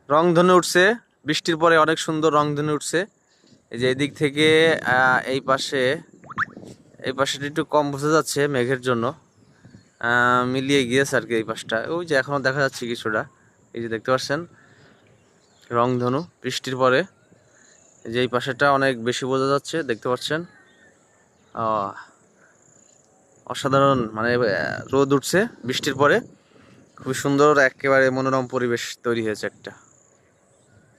রংধনু উঠছে, বৃষ্টির পরে অনেক সুন্দর রংধনু উঠছে। এই যে এদিক থেকে এই পাশে, এই পাশে একটু কম বোঝা যাচ্ছে মেঘের জন্য, মিলিয়ে গিয়েছে আর কি। এই পাশটা ওই যে এখনো দেখা যাচ্ছে কিছুটা, এই যে দেখতে পাচ্ছেন রংধনু বৃষ্টির পরে। এই যে এই পাশেটা অনেক বেশি বোঝা যাচ্ছে, দেখতে পাচ্ছেন। অসাধারণ, মানে রোদ উঠছে বৃষ্টির পরে, খুবই সুন্দর একেবারে মনোরম পরিবেশ তৈরি হয়েছে একটা।